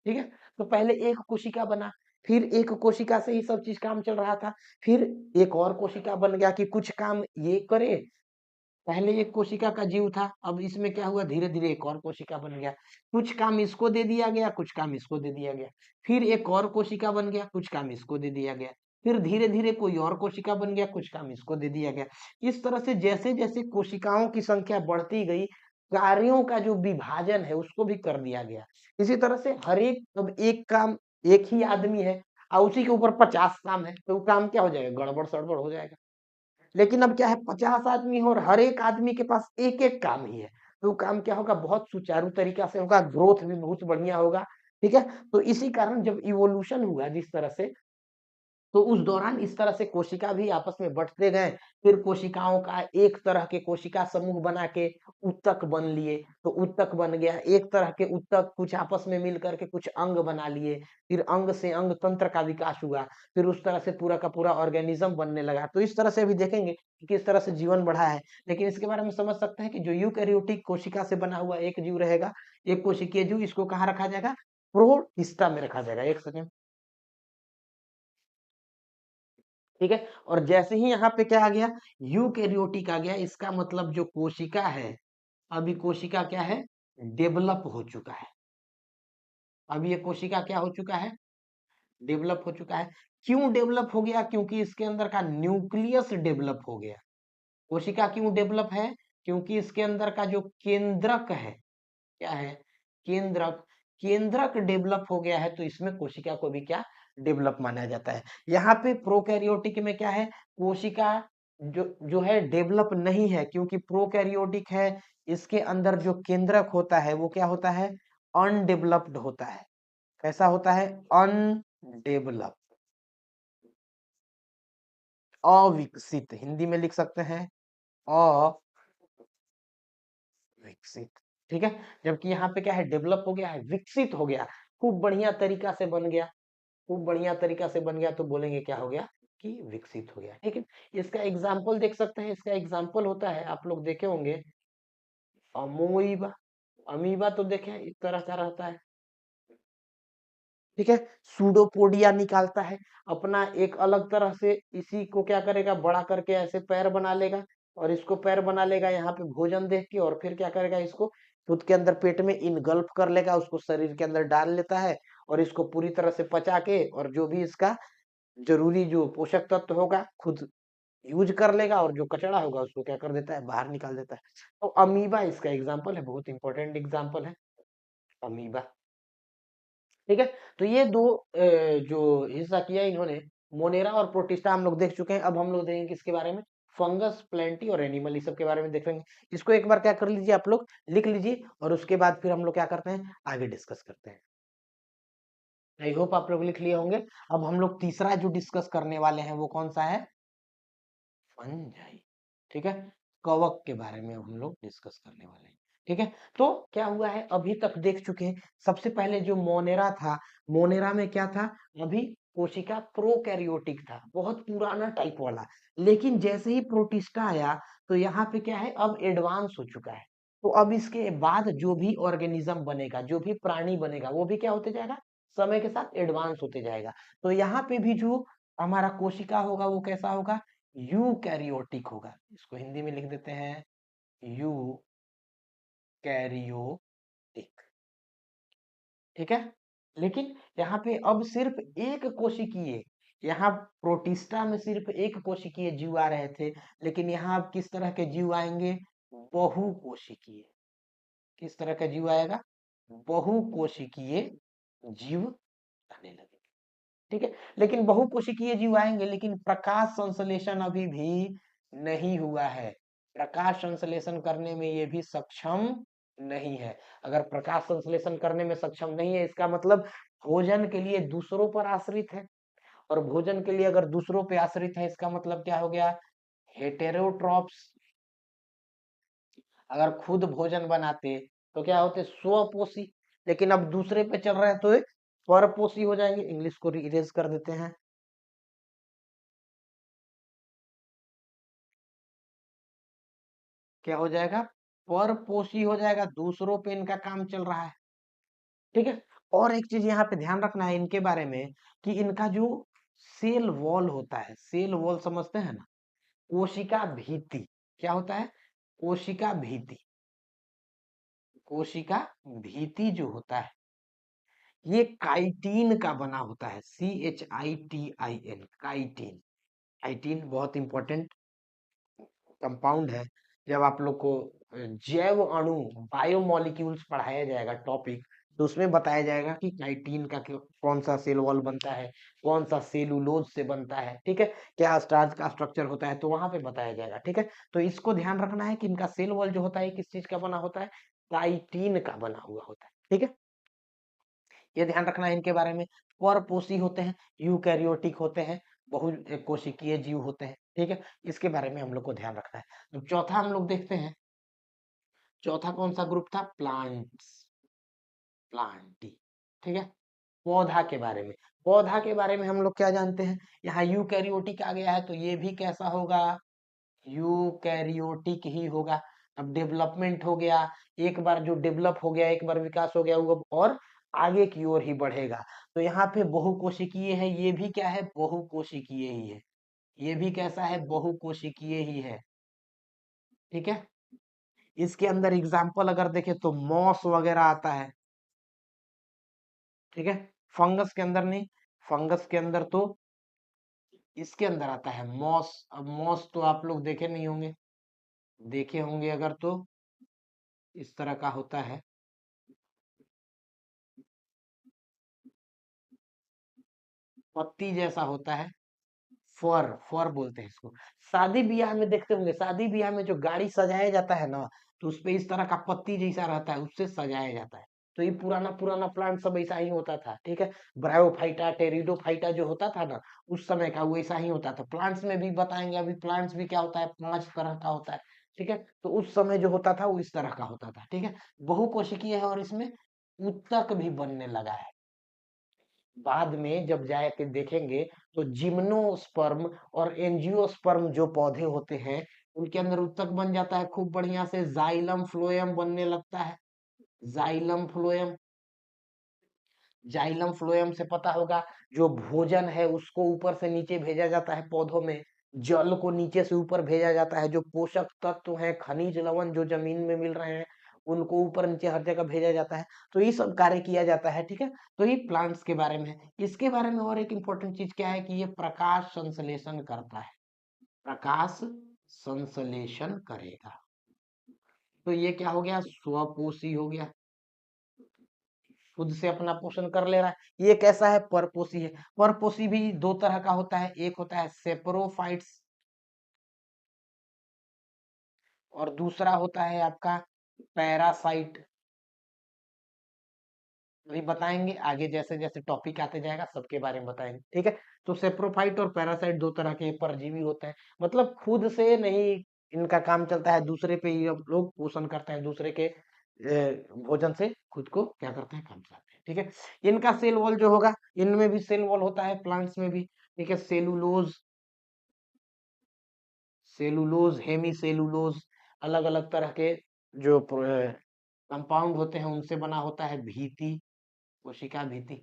ठीक है, तो पहले एक कोशिका बना, फिर एक कोशिका से ही सब चीज काम चल रहा था, फिर एक और कोशिका बन गया कि कुछ काम ये करे। पहले एक कोशिका का जीव था, अब इसमें क्या हुआ, धीरे धीरे एक और कोशिका बन गया, कुछ काम इसको दे दिया गया, कुछ काम इसको दे दिया गया, फिर एक और कोशिका बन गया, कुछ काम इसको दे दिया गया, फिर धीरे धीरे कोई और कोशिका बन गया, कुछ काम इसको दे दिया गया। इस तरह से जैसे जैसे कोशिकाओं की संख्या बढ़ती गई, कार्यों का जो विभाजन है उसको भी कर दिया गया। इसी तरह से हर एक, अब एक काम, एक ही आदमी है और उसी के ऊपर 50 काम है, तो वो काम क्या हो जाएगा? गड़बड़ सड़बड़ हो जाएगा। लेकिन अब क्या है, 50 आदमी हो और हर एक आदमी के पास एक एक काम ही है, तो काम क्या होगा? बहुत सुचारू तरीका से होगा, ग्रोथ भी बहुत बढ़िया होगा। ठीक है, तो इसी कारण जब इवोल्यूशन हुआ जिस तरह से, तो उस दौरान इस तरह से कोशिका भी आपस में बढ़ते गए। फिर कोशिकाओं का एक तरह के कोशिका समूह बना के ऊतक बन लिए, तो ऊतक बन गया, एक तरह के ऊतक कुछ आपस में मिल करके कुछ अंग बना लिए, फिर अंग से अंग तंत्र का विकास हुआ, फिर उस तरह से पूरा का पूरा ऑर्गेनिज्म बनने लगा। तो इस तरह से अभी देखेंगे कि किस तरह से जीवन बढ़ा है। लेकिन इसके बारे में समझ सकते हैं कि जो यूकैरियोटिक कोशिका से बना हुआ एक जीव रहेगा, एक कोशिकीय जीव, इसको कहाँ रखा जाएगा? प्रोटिस्टा में रखा जाएगा। एक सेकेंड। ठीक है, और जैसे ही यहाँ पे क्या आ गया, यूकैरियोटिक आ गया, इसका मतलब जो कोशिका है, अभी कोशिका क्या है? डेवलप हो चुका है। अभी ये कोशिका क्या हो चुका है? डेवलप हो चुका है। क्यों डेवलप हो गया? क्योंकि इसके अंदर का न्यूक्लियस डेवलप हो गया। कोशिका क्यों डेवलप है? क्योंकि इसके अंदर का जो केंद्रक है, क्या है? केंद्रक। केंद्रक डेवलप हो गया है, तो इसमें कोशिका को भी क्या, डेवलप माना जाता है। यहाँ पे प्रोकैरियोटिक में क्या है, कोशिका जो जो है डेवलप नहीं है, क्योंकि प्रोकैरियोटिक है, इसके अंदर जो केंद्रक होता है वो क्या होता है? अनडेवलप्ड होता है। कैसा होता है? अनडेवलप, अविकसित, हिंदी में लिख सकते हैं विकसित। ठीक है, जबकि यहाँ पे क्या है, डेवलप हो गया है, विकसित हो गया, खूब बढ़िया तरीका से बन गया, खूब बढ़िया तरीका से बन गया, तो बोलेंगे क्या हो गया? कि विकसित हो गया। ठीक है, इसका एग्जाम्पल देख सकते हैं, इसका एग्जाम्पल होता है, आप लोग देखे होंगे, अमोइबा। अमीबा तो देखें इस तरह का रहता है। ठीक है, सूडोपोडिया निकालता है, अपना एक अलग तरह से इसी को क्या करेगा, बड़ा करके ऐसे पैर बना लेगा, और इसको पैर बना लेगा यहाँ पे भोजन देख के, और फिर क्या करेगा, इसको खुद के अंदर पेट में इनगल्फ कर लेगा, उसको शरीर के अंदर डाल लेता है, और इसको पूरी तरह से पचा के, और जो भी इसका जरूरी जो पोषक तत्व होगा खुद यूज कर लेगा, और जो कचरा होगा उसको क्या कर देता है, बाहर निकाल देता है। तो अमीबा इसका एग्जाम्पल है, बहुत इंपॉर्टेंट एग्जाम्पल है अमीबा। ठीक है, तो ये दो जो हिस्सा किया इन्होंने, मोनेरा और प्रोटिस्टा हम लोग देख चुके हैं। अब हम लोग देखेंगे किसके बारे में? फंगस, प्लेंटी और एनिमल, इस सब के बारे में देखेंगे। इसको एक बार क्या कर लीजिए, आप लोग लिख लीजिए, और उसके बाद फिर हम लोग क्या करते हैं, आगे डिस्कस करते हैं। आई होप आप लोग लिख लिए होंगे। अब हम लोग तीसरा जो डिस्कस करने वाले हैं वो कौन सा है? फंजाई। ठीक है, कवक के बारे में अब हम लोग डिस्कस करने वाले हैं। ठीक है, तो क्या हुआ है, अभी तक देख चुके हैं। सबसे पहले जो मोनेरा था, मोनेरा में क्या था, अभी कोशिका प्रोकैरियोटिक था, बहुत पुराना टाइप वाला। लेकिन जैसे ही प्रोटिस्टा आया, तो यहाँ पे क्या है, अब एडवांस हो चुका है। तो अब इसके बाद जो भी ऑर्गेनिज्म बनेगा, जो भी प्राणी बनेगा, वो भी क्या होते जाएगा, समय के साथ एडवांस होते जाएगा। तो यहाँ पे भी जो हमारा कोशिका होगा वो कैसा होगा? यूकैरियोटिक होगा। इसको हिंदी में लिख देते हैं, यूकैरियोटिक। ठीक है, लेकिन यहाँ पे अब सिर्फ एक कोशिकीय, यहाँ प्रोटिस्टा में सिर्फ एक कोशिकीय जीव आ रहे थे, लेकिन यहाँ अब किस तरह के जीव आएंगे? बहुकोशिकीय। किस तरह का जीव आएगा? बहुकोशिकीय जीव आने लगेंगे। ठीक है, लेकिन बहुकोशिकीय जीव आएंगे, लेकिन प्रकाश संश्लेषण अभी भी नहीं हुआ है। प्रकाश संश्लेषण करने में ये भी सक्षम नहीं है। अगर प्रकाश संश्लेषण करने में सक्षम नहीं है, इसका मतलब भोजन के लिए दूसरों पर आश्रित है। और भोजन के लिए अगर दूसरों पे आश्रित है, इसका मतलब क्या हो गया? हेटेरोट्रॉप्स। अगर खुद भोजन बनाते तो क्या होते? स्वपोषी। लेकिन अब दूसरे पे चल रहा है तो ये परपोषी हो जाएंगे। इंग्लिश को इरेज कर देते हैं। क्या हो जाएगा? परपोषी हो जाएगा, दूसरों पे इनका काम चल रहा है। ठीक है। और एक चीज यहाँ पे ध्यान रखना है इनके बारे में, कि इनका जो सेल वॉल होता है, सेल वॉल समझते हैं ना? कोशिका भित्ति क्या होता है? कोशिका भित्ति। कोशिका भित्ति जो होता है, ये काइटिन का बना होता है। CHITIN, chitin. काइटिन बहुत इंपॉर्टेंट कंपाउंड है। जब आप लोग को जैव अणु, बायोमोलिक्यूल्स पढ़ाया जाएगा टॉपिक, तो उसमें बताया जाएगा कि काइटिन का कौन सा सेल वॉल बनता है, कौन सा सेलुलोज से बनता है। ठीक है, क्या स्टार्च का स्ट्रक्चर होता है, तो वहां पे बताया जाएगा। ठीक है, तो इसको ध्यान रखना है कि इनका सेल वॉल जो होता है किस चीज का बना होता है? काइटिन का बना हुआ होता है। ठीक है, ये ध्यान रखना है इनके बारे में। परपोषी होते हैं, यूकैरियोटिक होते हैं, बहुकोशिकीय जीव होते हैं। ठीक है, इसके बारे में हम लोग को ध्यान रखना है। तो चौथा हम लोग देखते हैं, चौथा कौन सा ग्रुप था? प्लांट्स। प्लांटी। ठीक है, पौधा के बारे में। पौधा के बारे में हम लोग क्या जानते हैं? यहाँ यूकैरियोटिक आ गया है, तो ये भी कैसा होगा? यूकैरियोटिक ही होगा। अब डेवलपमेंट हो गया, एक बार जो डेवलप हो गया, एक बार विकास हो गया, वो और आगे की ओर ही बढ़ेगा। तो यहाँ पे बहुकोशिकीय है, ये भी क्या है? बहुकोशिकीय ही है। ये भी कैसा है? बहुकोशिकीय ही है। ठीक है, इसके अंदर एग्जाम्पल अगर देखें तो मॉस वगैरह आता है। ठीक है, फंगस के अंदर नहीं, फंगस के अंदर तो इसके अंदर आता है मॉस। अब मॉस तो आप लोग देखे नहीं होंगे, देखे होंगे अगर तो इस तरह का होता है, पत्ती जैसा होता है। फर, फर बोलते हैं इसको। शादी ब्याह में देखते होंगे, शादी ब्याह में जो गाड़ी सजाया जाता है ना, तो उसपे इस तरह का पत्ती जैसा रहता है, उससे सजाया जाता है। तो ये पुराना पुराना प्लांट सब ऐसा ही होता था। ठीक है, ब्रायोफाइटा, टेरिडोफाइटा जो होता था ना, उस समय का वो ऐसा ही होता था। प्लांट्स में भी बताएंगे अभी, प्लांट्स भी क्या होता है? 5 तरह का होता है। ठीक है, तो उस समय जो होता था वो इस तरह का होता था। ठीक है, बहुकोशिकीय है और इसमें ऊतक भी बनने लगा है। बाद में जब जाके देखेंगे तो जिम्नोस्पर्म और एंजियोस्पर्म जो पौधे होते हैं, उनके अंदर उत्तक बन जाता है खूब बढ़िया से, जाइलम फ्लोएम बनने लगता है। Xylem phloem. जाइलम फ्लोएम से पता होगा, जो भोजन है उसको ऊपर से नीचे भेजा जाता है पौधों में, जल को नीचे से ऊपर भेजा जाता है, जो पोषक तत्व है, खनिज लवण जो जमीन में मिल रहे हैं, उनको ऊपर नीचे हर जगह भेजा जाता है। तो ये सब कार्य किया जाता है। ठीक है, तो ये प्लांट्स के बारे में है। इसके बारे में और एक इंपॉर्टेंट चीज क्या है, कि ये प्रकाश संश्लेषण करता है। प्रकाश संश्लेषण करेगा। तो ये क्या हो गया? स्वपोषी हो गया, खुद से अपना पोषण कर ले रहा है। ये कैसा है? परपोषी है। परपोषी भी दो तरह का होता है, एक होता है सेप्रोफाइट्स, और दूसरा होता है आपका पैरासाइट। अभी बताएंगे आगे, जैसे जैसे टॉपिक आते जाएगा सबके बारे में बताएंगे। ठीक है, तो सेप्रोफाइट और पैरासाइट दो तरह के परजीवी होते हैं। मतलब खुद से नहीं इनका काम चलता है, दूसरे पे ये लोग पोषण करते हैं, दूसरे के भोजन से खुद को क्या करते हैं? काम चलाते हैं। ठीक है, इनका सेल वॉल जो होगा, इनमें भी सेल वॉल होता है, प्लांट्स में भी। ठीक है, सेलुलोज, सेलुलोज, हेमी सेलुलोज, अलग अलग तरह के जो कंपाउंड होते हैं उनसे बना होता है भीति, कोशिका भीति।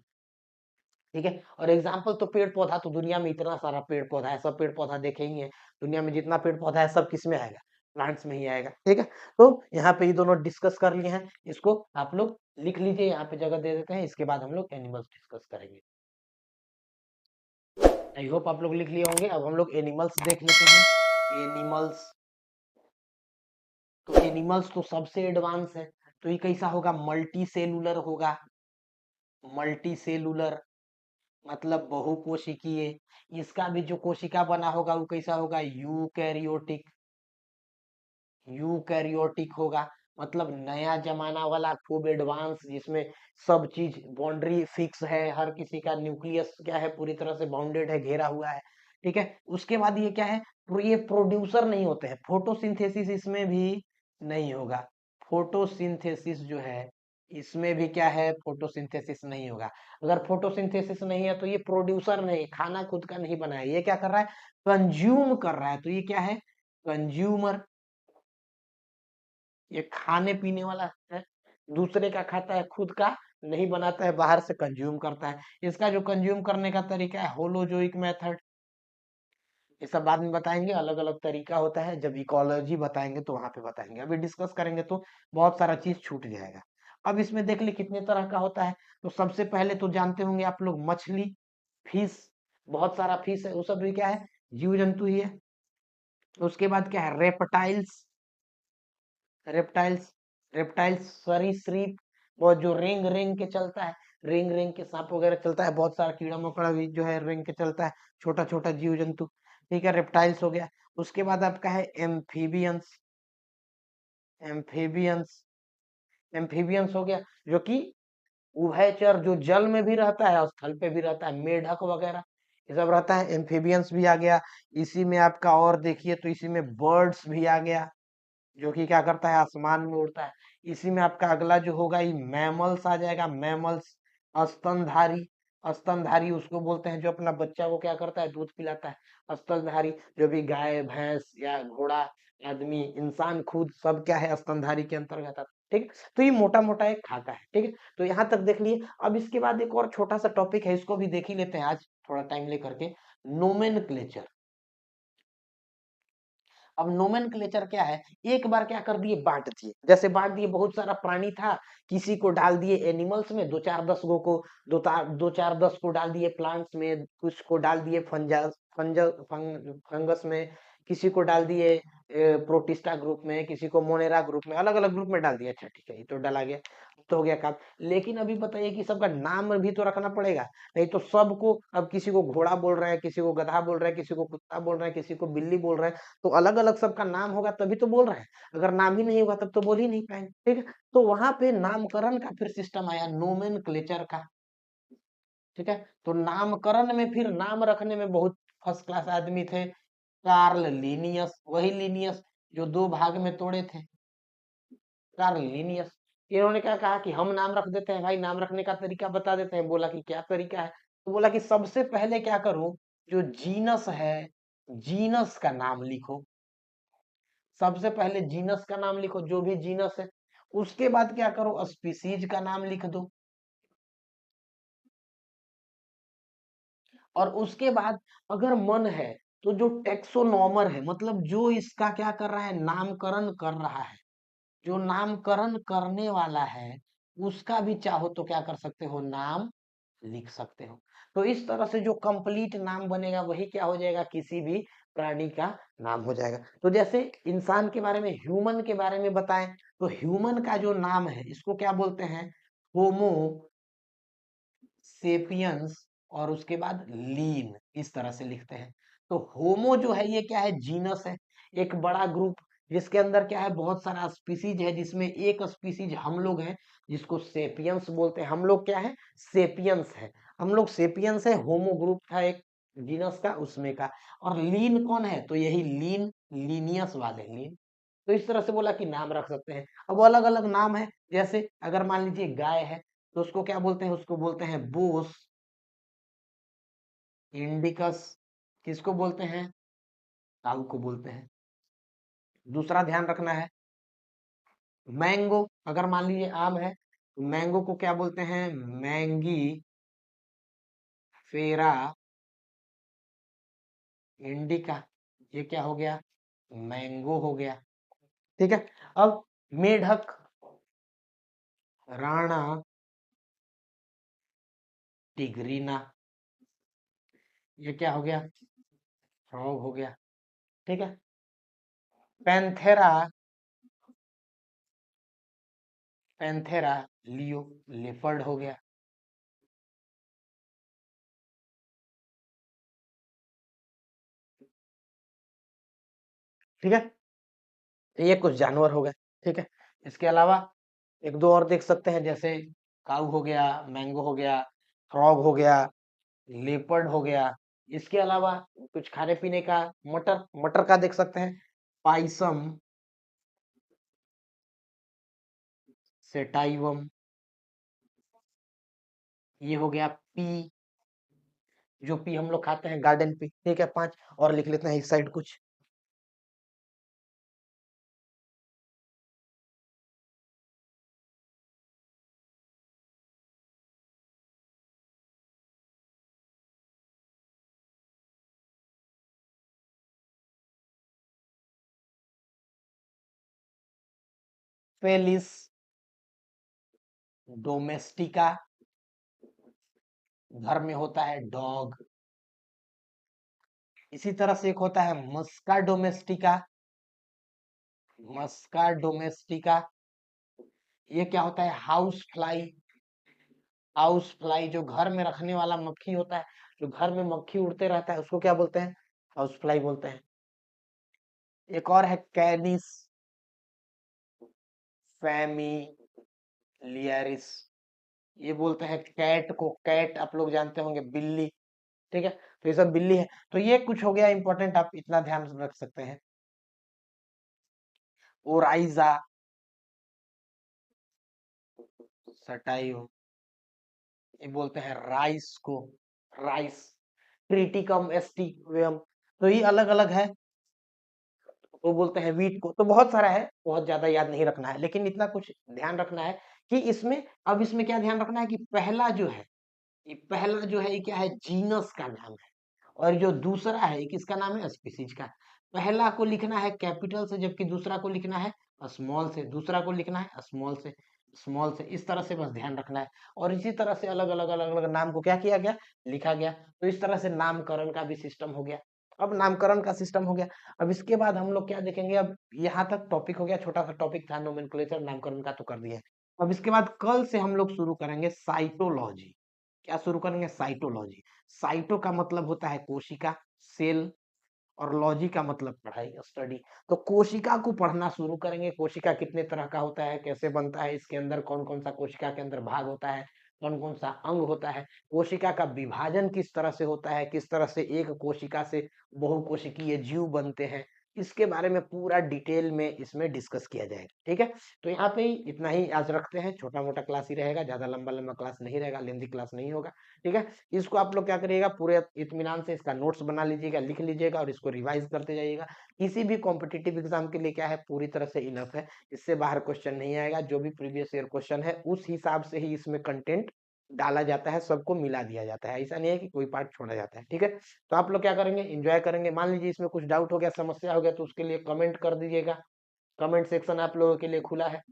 ठीक है, और एग्जाम्पल तो पेड़ पौधा, तो दुनिया में इतना सारा पेड़ पौधा है, सब पेड़ पौधा देखे ही है। दुनिया में जितना पेड़ पौधा है सब किस में आएगा? प्लांट्स में ही आएगा। ठीक है, तो यहाँ पे ये दोनों डिस्कस कर लिए हैं, इसको आप लोग लिख लीजिए, यहाँ पे जगह दे देते हैं। इसके बाद हम लोग एनिमल्स डिस्कस करेंगे। आई होप आप लोग लिख लिए होंगे। अब हम लोग एनिमल्स देख लेते हैं। एनिमल्स, तो एनिमल्स तो सबसे एडवांस है। तो ये कैसा होगा, मल्टी सेलुलर होगा। मल्टी सेलुलर मतलब बहुकोशिकीय। इसका भी जो कोशिका बना होगा वो कैसा होगा, यूकैरियोटिक। यूकैरियोटिक होगा, मतलब नया जमाना वाला, खूब एडवांस, जिसमें सब चीज बाउंड्री फिक्स है, हर किसी का न्यूक्लियस क्या है, पूरी तरह से बाउंडेड है, घेरा हुआ है। ठीक है, उसके बाद ये क्या है, ये प्रोड्यूसर नहीं होते हैं, फोटोसिंथेसिस इसमें भी नहीं होगा। फोटोसिंथेसिस जो है इसमें भी क्या है, फोटोसिंथेसिस नहीं होगा। अगर फोटोसिंथेसिस नहीं है तो ये प्रोड्यूसर नहीं, खाना खुद का नहीं बनाया, ये क्या कर रहा है, कंज्यूम कर रहा है, तो ये क्या है, कंज्यूमर। ये खाने पीने वाला है, दूसरे का खाता है, खुद का नहीं बनाता है, बाहर से कंज्यूम करता है। इसका जो कंज्यूम करने का तरीका है, होलोजोइक मेथड। ये सब बाद में बताएंगे, अलग अलग तरीका होता है, जब इकोलॉजी बताएंगे तो वहां पे बताएंगे, अभी डिस्कस करेंगे तो बहुत सारा चीज छूट जाएगा। अब इसमें देख ले कितने तरह का होता है। तो सबसे पहले तो जानते होंगे आप लोग, मछली, फिश, बहुत सारा फिश है, वो सब भी क्या है, जीव जंतु ही है। उसके बाद क्या है, रेप्टाइल्स। रेप्टाइल्स, रेप्टाइल्स सरीसृप, वो जो रेंग रेंग के चलता है, रेंग रेंग के सांप वगैरह चलता है, बहुत सारा कीड़ा मकोड़ा भी जो है रेंग के चलता है, छोटा छोटा जीव जंतु। ठीक है, रेप्टाइल्स हो गया। उसके बाद आपका है एम्फीबियंस। एम्फीबियंस, एम्फीबियंस हो गया, जो कि उभयचर, जो जल में भी रहता है और स्थल पे भी रहता है, मेढक वगैरह ये सब रहता है। एम्फीबियंस भी आ गया। इसी में आपका और देखिए तो इसी में बर्ड्स भी आ गया, जो कि क्या करता है, आसमान में उड़ता है। इसी में आपका अगला जो होगा ये मैमल्स आ जाएगा, मैमल्स, स्तनधारी। स्तनधारी उसको बोलते हैं जो अपना बच्चा को क्या करता है, दूध पिलाता है, स्तनधारी। जो भी गाय भैंस या घोड़ा, आदमी, इंसान खुद, सब क्या है, स्तनधारी के अंतर्गत आता है। ठीक है, तो ये मोटा मोटा एक खाता है। ठीक है, तो यहाँ तक देख लिए। अब इसके बाद एक और छोटा सा टॉपिक है, इसको भी देख ही लेते हैं आज थोड़ा टाइम लेकर के, नोमेनक्लेचर। अब नोमेनक्लेचर क्या है, एक बार क्या कर दिए, बांट दिए, जैसे बांट दिए, बहुत सारा प्राणी था, किसी को डाल दिए एनिमल्स में, दो चार दस गो को, दो चार दस को डाल दिए प्लांट्स में, कुछ को डाल दिए फंगस में, किसी को डाल दिए प्रोटिस्टा ग्रुप में, किसी को मोनेरा ग्रुप में, अलग अलग ग्रुप में डाल दिया। अच्छा ठीक है, ये तो डाला गया, तो हो गया काम। लेकिन अभी बताइए कि सबका नाम भी तो रखना पड़ेगा, नहीं तो सबको, अब किसी को घोड़ा बोल रहा है, किसी को गधा बोल रहा है, किसी को कुत्ता बोल रहा है, किसी को बिल्ली बोल रहा है, तो अलग अलग सबका नाम होगा तभी तो बोल रहे हैं। अगर नाम ही नहीं होगा तब तो बोल ही नहीं पाएंगे। ठीक है, तो वहां पे नामकरण का फिर सिस्टम आया, नोमेनक्लेचर का। ठीक है, तो नामकरण में फिर नाम रखने में बहुत फर्स्ट क्लास आदमी थे, कार्ल लीनियस, वही लीनियस जो दो भाग में तोड़े थे, कार्ल लीनियस। इन्होंने क्या कहा कि हम नाम रख देते हैं भाई, नाम रखने का तरीका बता देते हैं। बोला कि क्या तरीका है, तो बोला कि सबसे पहले क्या करो, जो जीनस है, जीनस का नाम लिखो। सबसे पहले जीनस का नाम लिखो, जो भी जीनस है। उसके बाद क्या करो, स्पीसीज का नाम लिख दो। और उसके बाद अगर मन है तो जो टेक्सोनॉमर है, मतलब जो इसका क्या कर रहा है, नामकरण कर रहा है, जो नामकरण करने वाला है, उसका भी चाहो तो क्या कर सकते हो, नाम लिख सकते हो। तो इस तरह से जो कंप्लीट नाम बनेगा वही क्या हो जाएगा, किसी भी प्राणी का नाम हो जाएगा। तो जैसे इंसान के बारे में, ह्यूमन के बारे में बताएं, तो ह्यूमन का जो नाम है इसको क्या बोलते हैं, होमो सेपियंस, और उसके बाद लीन, इस तरह से लिखते हैं। तो होमो जो है ये क्या है, जीनस है, एक बड़ा ग्रुप, जिसके अंदर क्या है, बहुत सारा स्पीसीज है, जिसमें एक स्पीसीज हम लोग हैं, जिसको सेपियंस बोलते हैं। हम लोग क्या है, सेपियंस है, हम लोग सेपियंस है, होमो ग्रुप था एक जीनस का, उसमें का। और लीन कौन है, तो यही लीन, लीनियस वाले लीन। तो इस तरह से बोला कि नाम रख सकते हैं। अब अलग अलग नाम है, जैसे अगर मान लीजिए गाय है, तो उसको क्या बोलते हैं, उसको बोलते हैं बोस इंडिकस। किसको बोलते हैं, काऊ को बोलते हैं। दूसरा ध्यान रखना है, मैंगो, अगर मान लीजिए आम है, तो मैंगो को क्या बोलते हैं, मैंगी फेरा इंडिका। ये क्या हो गया, मैंगो हो गया। ठीक है, अब मेढक, राणा टिग्रीना, ये क्या हो गया, फ्रॉग हो गया। ठीक है, पैंथेरा पैंथेरा, लियो, लेपर्ड हो गया। ठीक है, ये कुछ जानवर हो गए। ठीक है, इसके अलावा एक दो और देख सकते हैं, जैसे काऊ हो गया, मैंगो हो गया, फ्रॉग हो गया, लेपर्ड हो गया। इसके अलावा कुछ खाने पीने का, मटर, मटर का देख सकते हैं, पाइसम, सेटाइवम, ये हो गया पी, जो पी हम लोग खाते हैं, गार्डन पी। ठीक है, 5 और लिख लेते हैं इस साइड कुछ। फेलिस, डोमेस्टिका, घर में होता है डॉग। इसी तरह से एक होता है मस्का डोमेस्टिका, मस्का डोमेस्टिका। ये क्या होता है, हाउस फ्लाई, हाउस फ्लाई जो घर में रखने वाला मक्खी होता है, जो घर में मक्खी उड़ते रहता है, उसको क्या बोलते हैं, हाउस फ्लाई बोलते हैं। एक और है कैनिस फैमिलियरिस, ये बोलते हैं कैट को, कैट आप लोग जानते होंगे, बिल्ली। ठीक है, तो ये सब बिल्ली है। तो ये कुछ हो गया इंपॉर्टेंट, आप इतना ध्यान रख सकते हैं। ओराइजा, सटाइव, ये बोलते हैं राइस को, राइस, ट्रिटिकम एस्टिवियम। तो ये अलग अलग है, वो बोलते हैं वीट को। तो बहुत सारा है, बहुत ज्यादा याद नहीं रखना है, लेकिन इतना कुछ ध्यान रखना है कि इसमें, अब इसमें क्या ध्यान रखना है कि पहला जो है, ये पहला जो है ये क्या है, जीनस का नाम है, और जो दूसरा है ये किसका नाम है, स्पीसीज का। पहला को लिखना है कैपिटल से, जबकि दूसरा को लिखना है स्मॉल से, दूसरा को लिखना है स्मॉल से, स्मॉल से। इस तरह से बस ध्यान रखना है, और इसी तरह से अलग अलग अलग अलग नाम को क्या किया गया, लिखा गया। तो इस तरह से नामकरण का भी सिस्टम हो गया। अब नामकरण का सिस्टम हो गया, अब इसके बाद हम लोग क्या देखेंगे, अब यहाँ तक टॉपिक हो गया, छोटा सा टॉपिक था, नोमेनक्लेचर नामकरण का तो कर दिया है। अब इसके बाद कल से हम लोग शुरू करेंगे साइटोलॉजी। क्या शुरू करेंगे, साइटोलॉजी। साइटो का मतलब होता है कोशिका, सेल, और लॉजी का मतलब पढ़ाई, स्टडी। तो कोशिका को पढ़ना शुरू करेंगे, कोशिका कितने तरह का होता है, कैसे बनता है, इसके अंदर कौन कौन सा कोशिका के अंदर भाग होता है, कौन कौन सा अंग होता है, कोशिका का विभाजन किस तरह से होता है, किस तरह से एक कोशिका से बहुकोशिकीय जीव बनते हैं, इसके बारे में पूरा डिटेल में इसमें डिस्कस किया जाएगा। ठीक है, तो यहाँ पे ही इतना ही आज रखते हैं, छोटा मोटा क्लास ही रहेगा, ज्यादा लंबा लंबा क्लास नहीं रहेगा, लेंथी क्लास नहीं होगा। ठीक है, इसको आप लोग क्या करिएगा, पूरे इत्मीनान से इसका नोट्स बना लीजिएगा, लिख लीजिएगा, और इसको रिवाइज करते जाइएगा। किसी भी कॉम्पिटिटिव एग्जाम के लिए क्या है, पूरी तरह से इनफ है, इससे बाहर क्वेश्चन नहीं आएगा। जो भी प्रीवियस ईयर क्वेश्चन है उस हिसाब से ही इसमें कंटेंट डाला जाता है, सबको मिला दिया जाता है, ऐसा नहीं है कि कोई पार्ट छोड़ा जाता है। ठीक है, तो आप लोग क्या करेंगे, एंजॉय करेंगे। मान लीजिए इसमें कुछ डाउट हो गया, समस्या हो गया, तो उसके लिए कमेंट कर दीजिएगा, कमेंट सेक्शन आप लोगों के लिए खुला है।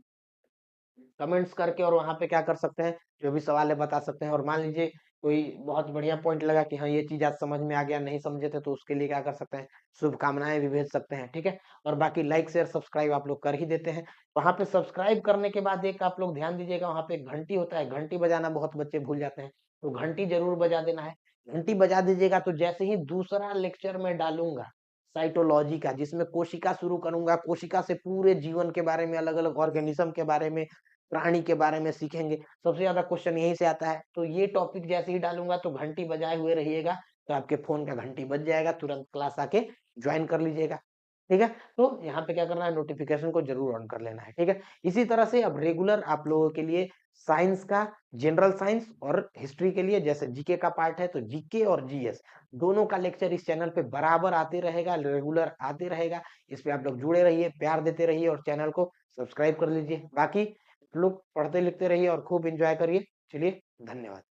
कमेंट्स करके और वहां पे क्या कर सकते हैं, जो भी सवाल है बता सकते हैं। और मान लीजिए कोई बहुत बढ़िया पॉइंट लगा कि हाँ ये चीज आज समझ में आ गया, नहीं समझे थे, तो उसके लिए क्या कर सकते हैं, शुभकामनाएं भी भेज सकते हैं। ठीक है, और बाकी लाइक शेयर सब्सक्राइब आप लोग कर ही देते हैं। वहां पे सब्सक्राइब करने के बाद एक आप लोग ध्यान दीजिएगा, वहां पे एक घंटी होता है, घंटी बजाना बहुत बच्चे भूल जाते हैं, तो घंटी जरूर बजा देना है। घंटी बजा दीजिएगा, तो जैसे ही दूसरा लेक्चर में डालूंगा साइटोलॉजी का, जिसमें कोशिका शुरू करूंगा, कोशिका से पूरे जीवन के बारे में, अलग अलग ऑर्गेनिज्म के बारे में, प्राणी के बारे में सीखेंगे। सबसे ज्यादा क्वेश्चन यहीं से आता है, तो ये टॉपिक जैसे ही डालूंगा तो घंटी बजाए हुए रहिएगा, तो आपके फोन का घंटी बज जाएगा, तुरंत क्लास आके ज्वाइन कर लीजिएगा। ठीक है, तो यहाँ पे क्या करना है, नोटिफिकेशन को जरूर ऑन कर लेना है। ठीक है, इसी तरह से अब रेगुलर आप लोगों के लिए साइंस का, जनरल साइंस और हिस्ट्री के लिए जैसे जीके का पार्ट है, तो जीके और जीएस दोनों का लेक्चर इस चैनल पे बराबर आते रहेगा, रेगुलर आते रहेगा। इस पे आप लोग जुड़े रहिए, प्यार देते रहिए, और चैनल को सब्सक्राइब कर लीजिए। बाकी लोग पढ़ते लिखते रहिए और खूब एंजॉय करिए। चलिए, धन्यवाद।